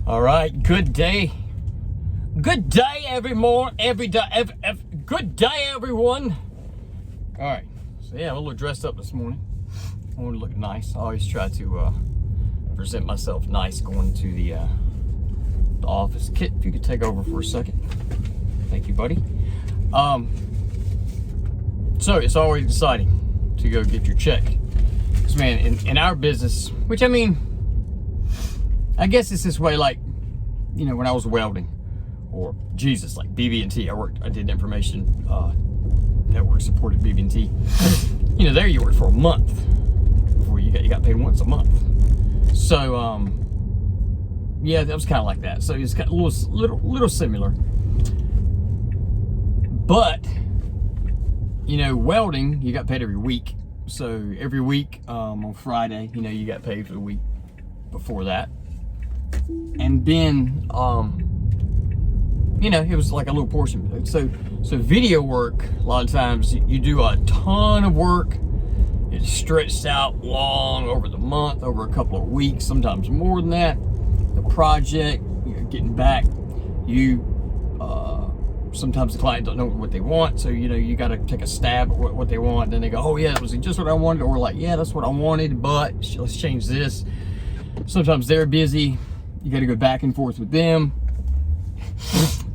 All right, good day. Good day, good day, everyone. All right, so yeah, I'm a little dressed up this morning. I want to look nice. I always try to present myself nice going to the office. Kit, if you could take over for a second. Thank you, buddy. So it's always exciting to go get your check. Because, man, in our business, which I mean, I guess it's this way, like, you know, when I was welding, or Jesus, like BB&T. I did information network supported BB&T. You know, there you worked for a month before you got paid once a month. So, yeah, that was kind of like that. So it's got a little similar. But, you know, welding, you got paid every week. So every week on Friday, you know, you got paid for the week before that. And then, you know, it was like a little portion. So video work, a lot of times you do a ton of work. It's stretched out long over the month, over a couple of weeks, sometimes more than that. The project, you're getting back, sometimes the client don't know what they want, so you know you got to take a stab at what they want. Then they go, oh yeah, that was just what I wanted, or like, yeah, that's what I wanted, but let's change this. Sometimes they're busy, you got to go back and forth with them.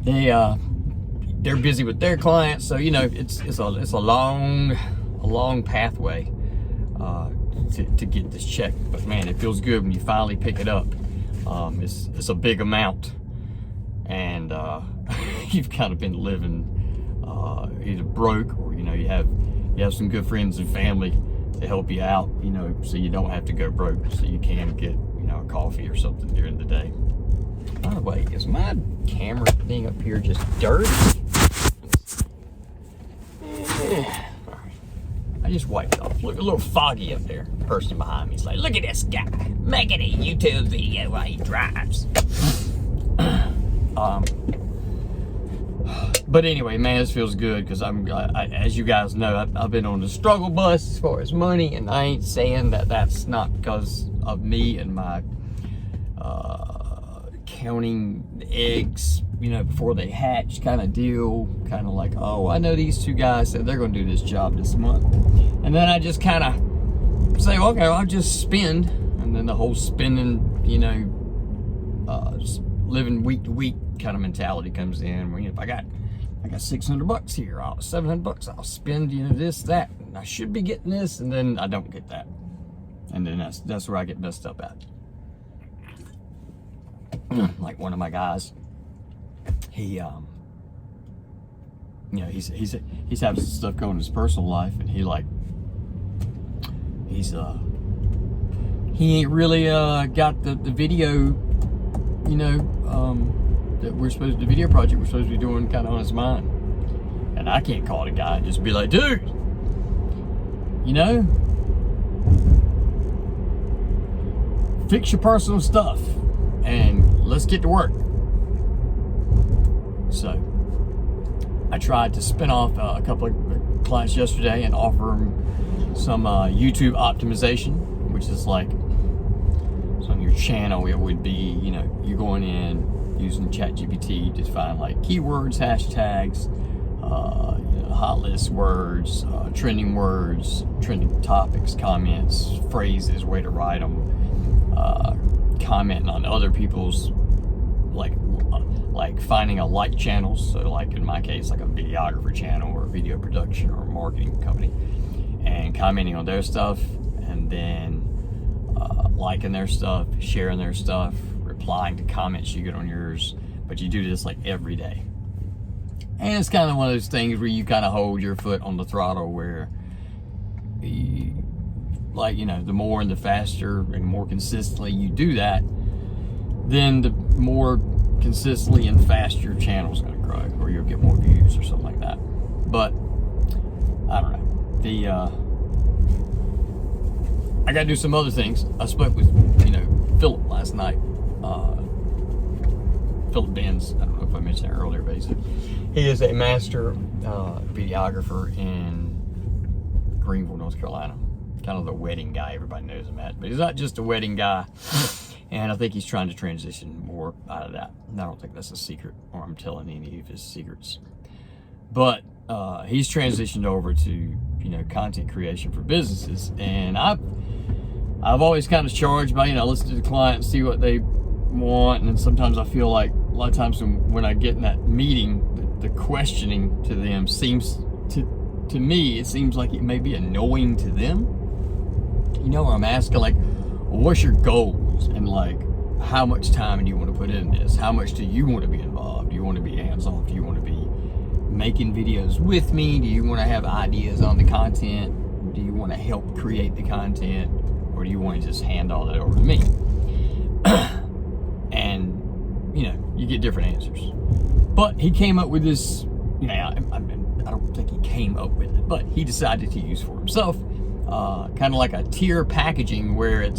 They're busy with their clients, so you know it's a long pathway to get this check. But man, it feels good when you finally pick it up. It's a big amount, and you've kind of been living either broke, or you know you have some good friends and family to help you out, you know, so you don't have to go broke, so you can get, you know, a coffee or something during the day. By the way, is my camera thing up here just dirty? Yeah. All right. I just wiped it off. Look, a little foggy up there. The person behind me is like, look at this guy making a YouTube video while he drives. But anyway, man, this feels good because as you guys know, I've been on the struggle bus as far as money, and I ain't saying that that's not because of me and my counting eggs, you know, before they hatch kind of deal. Kind of like, oh, I know these two guys said they're going to do this job this month, and then I just kind of say, okay, I'll just spend, and then the whole spending, you know, just living week to week kind of mentality comes in. Where, you know, if I got $600 here, $700, I'll spend, you know, this, that, and I should be getting this, and then I don't get that, and then that's where I get messed up at. Like one of my guys, he you know, he's having some stuff going in his personal life, and he ain't really got the video, you know, that we're supposed to, the video project we're supposed to be doing kind of on his mind. And I can't call the guy and just be like, dude, you know, fix your personal stuff and let's get to work. So I tried to spin off a couple of clients yesterday and offer them some YouTube optimization, which is like, so on your channel it would be, you know, you're going in using ChatGPT to find like keywords, hashtags, you know, hot list words, trending topics, comments, phrases, way to write them, commenting on other people's, like finding a like channels. So like in my case, like a videographer channel or a video production or a marketing company, and commenting on their stuff, and then liking their stuff, sharing their stuff, replying to comments you get on yours. But you do this like every day. And it's kind of one of those things where you kind of hold your foot on the throttle, where you, like, you know, the more and the faster and more consistently you do that, then the more consistently and fast your channel's going to grow, or you'll get more views or something like that. But I don't know. I got to do some other things. I spoke with, you know, Philip last night. Philip Benz. I don't know if I mentioned that earlier, but he is a master videographer in Greenville, North Carolina. Kind of the wedding guy. Everybody knows him at. But he's not just a wedding guy. And I think he's trying to transition more out of that. And I don't think that's a secret, or I'm telling any of his secrets. But he's transitioned over to, you know, content creation for businesses. And I've always kind of charged by, you know, listen to the client, see what they want. And then sometimes I feel like a lot of times when I get in that meeting, the questioning to them seems to me, it seems like it may be annoying to them. You know, where I'm asking, like, well, what's your goals? And like, how much time do you want to put in this? How much do you want to be involved? Do you want to be hands-on? Do you want to be making videos with me? Do you want to have ideas on the content? Do you want to help create the content? Or do you want to just hand all that over to me? And, you know, you get different answers. But he came up with this, you know, I don't think he came up with it, but he decided to use for himself, kind of like a tier packaging where he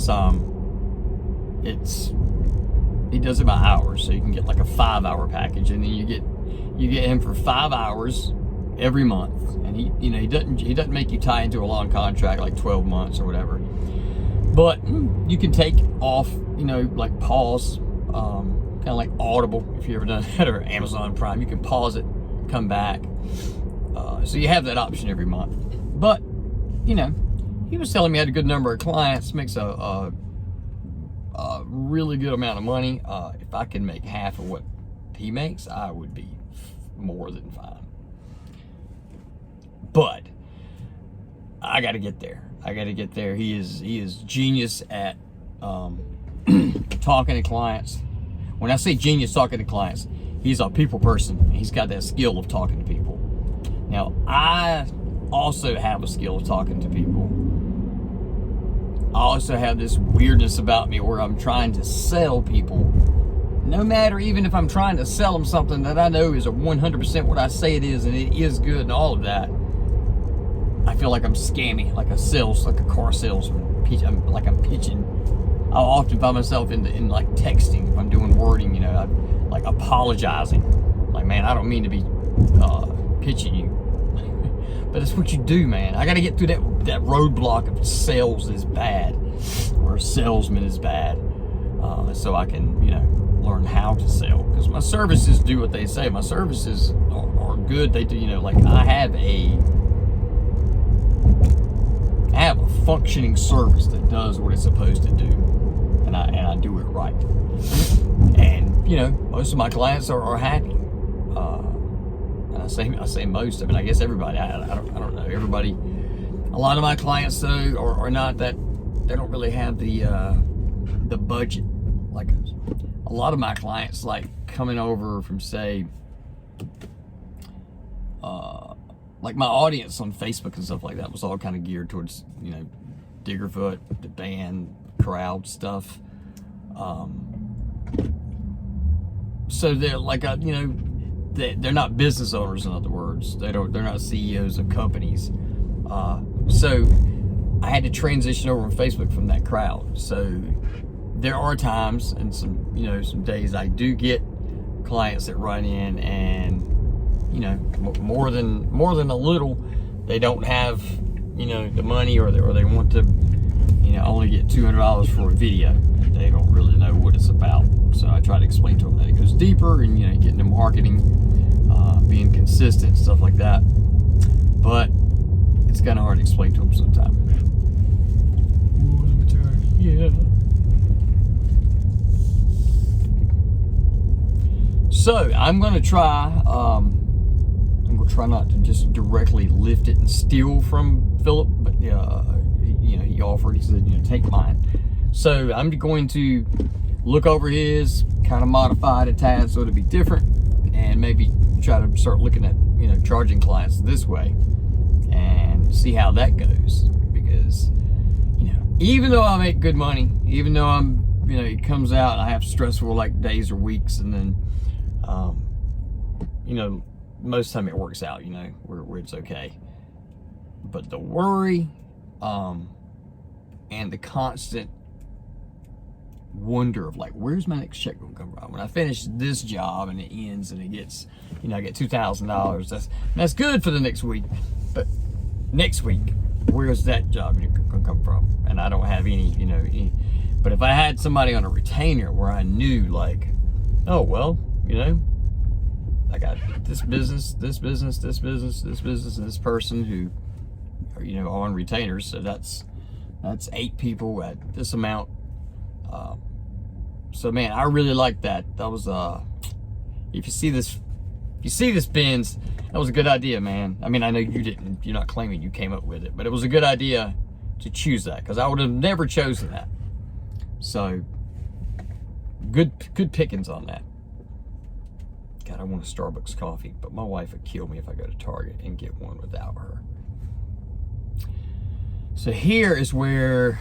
does it by hours, so you can get like a 5-hour package, and then you get him for 5 hours every month, and he doesn't make you tie into a long contract like 12 months or whatever, but you can take off, you know, like pause, kind of like Audible, if you ever done that, or Amazon Prime. You can pause it, come back, so you have that option every month. But, you know, he was telling me he had a good number of clients, makes a really good amount of money. If I can make half of what he makes, I would be more than fine. But I got to get there. He is genius at talking to clients. When I say genius talking to clients, he's a people person. He's got that skill of talking to people. Now, I also have a skill of talking to people. I also have this weirdness about me where I'm trying to sell people. No matter, even if I'm trying to sell them something that I know is a 100% what I say it is, and it is good and all of that, I feel like I'm scamming, like a car salesman. I'm pitching. I'll often find myself in like texting if I'm doing wording, you know, I'm like apologizing. Like, man, I don't mean to be pitching you. But that's what you do, man. I got to get through that roadblock of sales is bad, or salesman is bad, so I can, you know, learn how to sell. Because my services do what they say. My services are good. They do, you know, like I have a functioning service that does what it's supposed to do, and I do it right. And, you know, most of my clients are happy. I say most. I mean, I guess everybody. I don't know. Everybody. A lot of my clients though are not that. They don't really have the budget. Like a lot of my clients, like coming over from, say, like my audience on Facebook and stuff like that was all kind of geared towards, you know, Diggerfoot, the band, crowd stuff. So they're like, you know. They're not business owners, in other words. They're not CEOs of companies. So I had to transition over on Facebook from that crowd. So there are times and some days I do get clients that run in, and, you know, more than a little, they don't have, you know, the money, or they want to, you know, only get $200 for a video. They don't really know what it's about. So I try to explain to them that it goes deeper, and, you know, getting into marketing, being consistent, stuff like that. But it's kind of hard to explain to them sometimes. Yeah. So I'm gonna try. I'm gonna try not to just directly lift it and steal from Philip, but you know, he offered. He said, you know, take mine. So I'm going to look over his, kind of modify it a tad so it'll be different, and maybe try to start looking at, you know, charging clients this way and see how that goes. Because, you know, even though I make good money, even though I'm, you know, it comes out, I have stressful like days or weeks, and then, you know, most of the time it works out, you know, where it's okay. But the worry, and the constant wonder of like, where's my next check gonna come from? When I finish this job and it ends and it gets, you know, I get $2,000, that's good for the next week. But next week, where's that job gonna come from? And I don't have any, you know, But if I had somebody on a retainer where I knew, like, oh, well, you know, I got this business, this business, this business, this business, and this person who are, you know, on retainers. So that's 8 people at this amount. So man, I really like that. That was if you see this Benz, that was a good idea, man. I mean, I know you're not claiming you came up with it, but it was a good idea to choose that, because I would have never chosen that. So good pickings on that. God, I want a Starbucks coffee, but my wife would kill me if I go to Target and get one without her. So here is where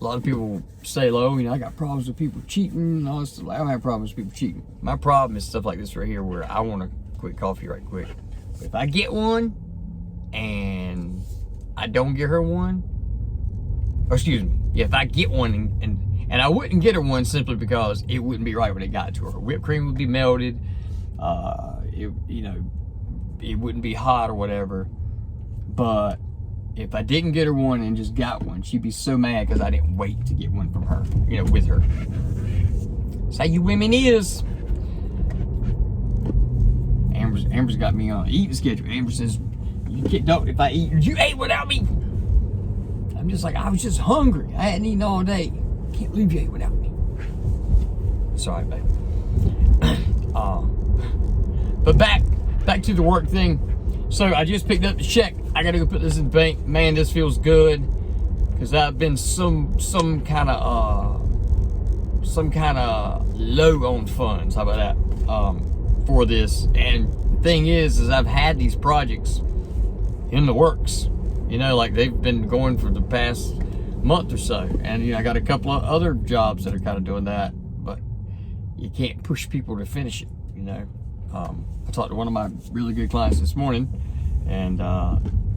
a lot of people say, "Low, you know, I got problems with people cheating and all this stuff." I don't have problems with people cheating. My problem is stuff like this right here, where I want a quick coffee right quick. If I get one and I don't get her one, or excuse me, yeah, if I get one and I wouldn't get her one simply because it wouldn't be right when it got to her. Her whipped cream would be melted. It wouldn't be hot or whatever. But if I didn't get her one and just got one, she'd be so mad because I didn't wait to get one from her, you know, with her. That's how you women is. Amber's got me on an eating schedule. Amber says, if I eat, you ate without me. I'm just like, I was just hungry. I hadn't eaten all day. Can't believe you ate without me. Sorry, babe. But back to the work thing. So I just picked up the check. I gotta go put this in the bank. Man, this feels good, because I've been some kind of low on funds. How about that? For this. And the thing is I've had these projects in the works. You know, like they've been going for the past month or so. And you know, I got a couple of other jobs that are kind of doing that, but you can't push people to finish it, you know. I talked to one of my really good clients this morning, and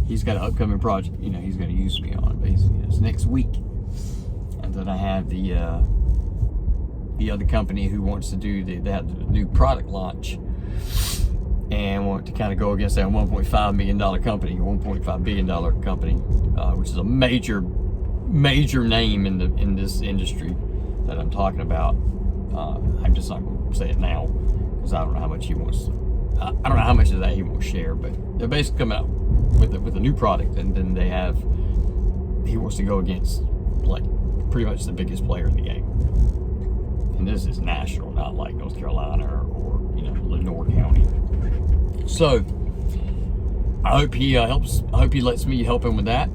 he's got an upcoming project, you know, he's going to use me on. Basically, it's next week. And then I have the other company who wants to do the new product launch, and want to kind of go against that $1.5 million company, $1.5 billion company, which is a major name in this industry that I'm talking about. I'm just not going to say it now, because I don't know how much he wants to. I don't know how much of that he won't share, but they're basically coming out with a new product, and then he wants to go against like pretty much the biggest player in the game. And this is national, not like North Carolina or you know, Lenore County. So I hope he helps. I hope he lets me help him with that.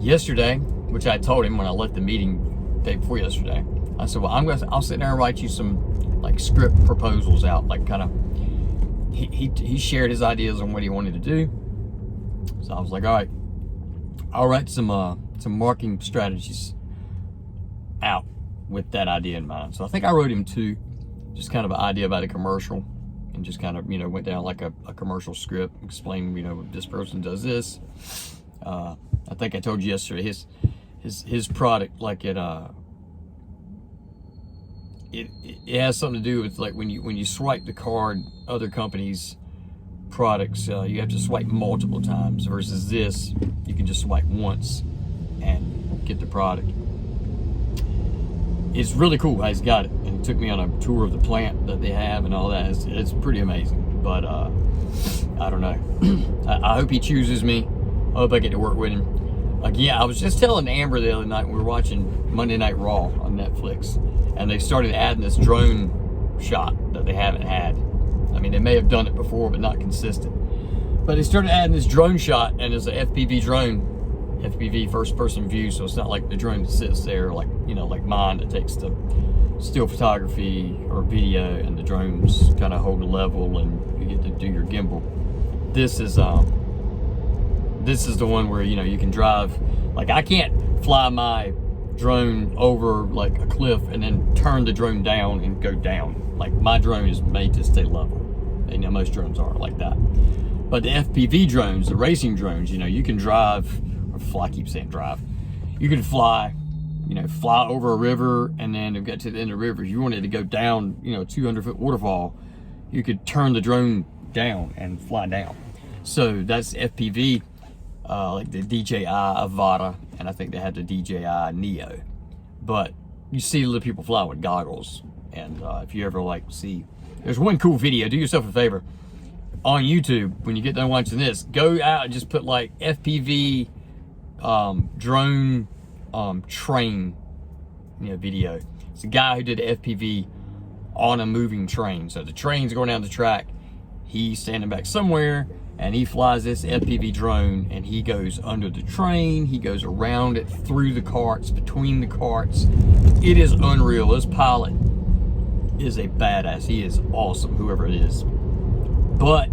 Yesterday, which I told him when I left the meeting the day before yesterday, I said, well, I'll sit there and write you some like script proposals out, like kind of. He shared his ideas on what he wanted to do. So I was like, all right, I'll write some marketing strategies out with that idea in mind. So I think I wrote him 2, just kind of an idea about a commercial, and just kind of, you know, went down like a commercial script, explaining, you know, this person does this. I think I told you yesterday his product, like it has something to do with like when you swipe the card, other companies' products, you have to swipe multiple times, versus this, you can just swipe once and get the product. It's really cool how he's got it, and he took me on a tour of the plant that they have and all that. It's pretty amazing, but I don't know. I hope he chooses me. I hope I get to work with him. Again, I was just telling Amber the other night, we were watching Monday Night Raw on Netflix, and they started adding this drone shot that they haven't had. I mean, they may have done it before, but not consistent. But they started adding this drone shot, and it's an FPV drone, FPV first person view, so it's not like the drone that sits there like, you know, like mine that takes the still photography or video, and the drone's kind of holding level and you get to do your gimbal. This is the one where, you know, you can drive. Like, I can't fly my drone over like a cliff and then turn the drone down and go down. Like, my drone is made to stay level, and you know, most drones are like that. But the FPV drones, the racing drones, you know, you can drive, or fly, I keep saying drive, you can fly, you know, fly over a river, and then get to the end of the river. If you wanted to go down, you know, 200-foot waterfall, you could turn the drone down and fly down. So that's FPV like the DJI Avata, and I think they had the DJI Neo. But you see little people fly with goggles, and if you ever like see, there's one cool video. Do yourself a favor on YouTube when you get done watching this. Go out and just put like FPV drone train, video. It's a guy who did FPV on a moving train. So the train's going down the track. He's standing back somewhere, and he flies this FPV drone, and he goes under the train. He goes around it, through the carts, between the carts. It is unreal. This pilot is a badass. He is awesome, whoever it is. But,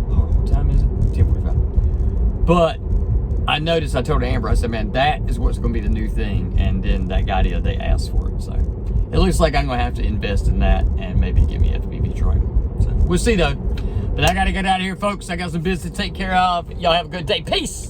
what time is it? 10:45. But I noticed, I told Amber, I said, man, that is what's going to be the new thing. And then that guy the other day asked for it. So it looks like I'm going to have to invest in that and maybe give me an FPV drone. So we'll see though. But I got to get out of here, folks. I got some business to take care of. Y'all have a good day. Peace.